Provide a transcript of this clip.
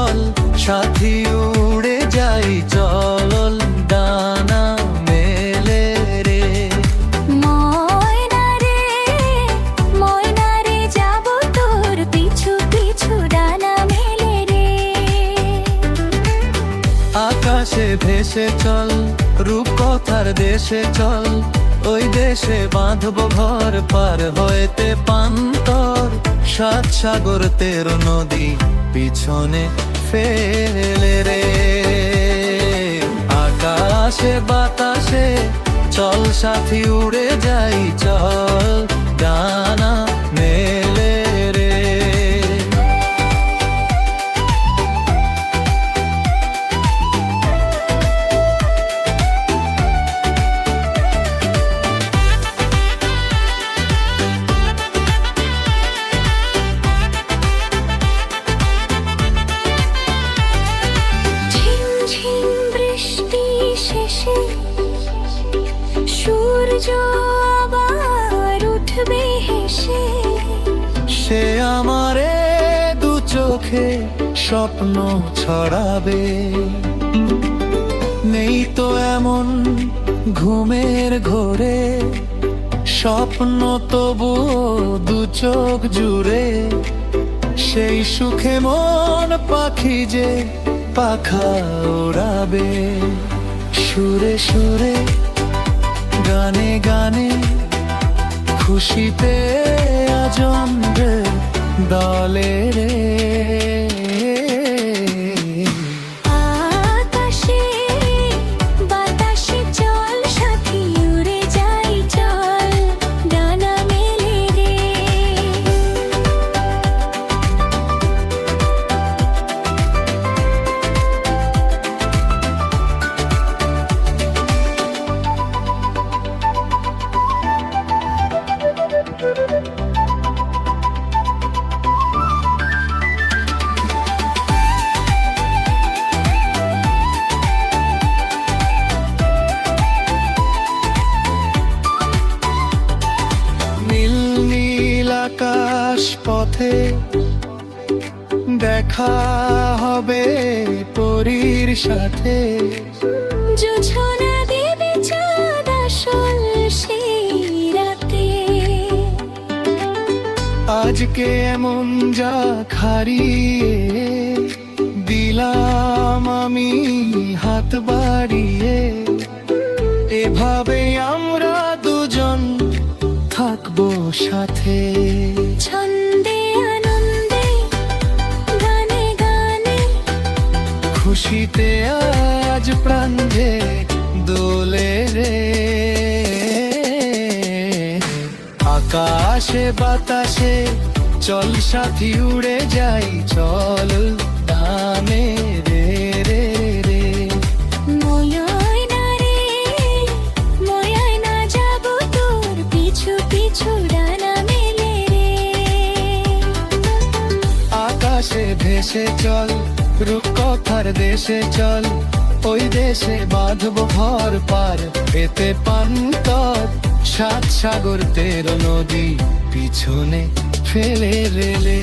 চল সাথী উড়ে যাই চল ডানা মেলে রে। ময়না রে ময়না রে যাব তোর পিছু পিছু ডানা মেলে রে। আকাশে ভেসে চল রূপকথার দেশে চল, ওই দেশে বাঁধব ঘর পার হইতে পান্তর। সাত সাগর তেরো নদী পিছনে ফেলে রে। আকাশে বাতাসে চল সাথী উড়ে যাই চল ডানা মেলে রে। ঝিমঝিম বৃষ্টি শেষে সূর্য আবার উঠবে হেসে। সে আমারে দু চোখে স্বপ্ন ছড়াবে, নেই তো এমন ঘুমের ঘোরে স্বপ্ন তবু দু চোখ জুড়ে। সেই সুখে মন পাখি যে পাখা ওড়াবে, সুরে সুরে গানে গানে খুশিতে আজন্মে দলে রে। আকাশে বাতাসে চল সাথী উড়ে যাই চল ডানা মেলে রে। নীল নীল আকাশ পথে দেখা হবে পরীর সাথে। জোছনা দেবে চাঁদ আসল সেই রাতে। আজকে এমন যা হারিয়ে দিলাম আমি হাত বাড়িয়ে। এভাবে আমরা দুজন থাকবো সাথে, ছন্দে আনন্দে গানে গানে খুশিতে আজ প্রাণ যে দোলে রে। আকাশে বাতাসে চল সাথী উড়ে যাই চল ডানে রে রে রে। ময়না রে ময়না যাব তোর পিছু পিছু ডানা মেলে রে। আকাশে ভেসে চল রূপকথার দেশে চল, ওই দেশে বাঁধব ঘর পার এতে পান্তর। সাত সাগর তেরো নদী পিছনে ফেলে রেলে।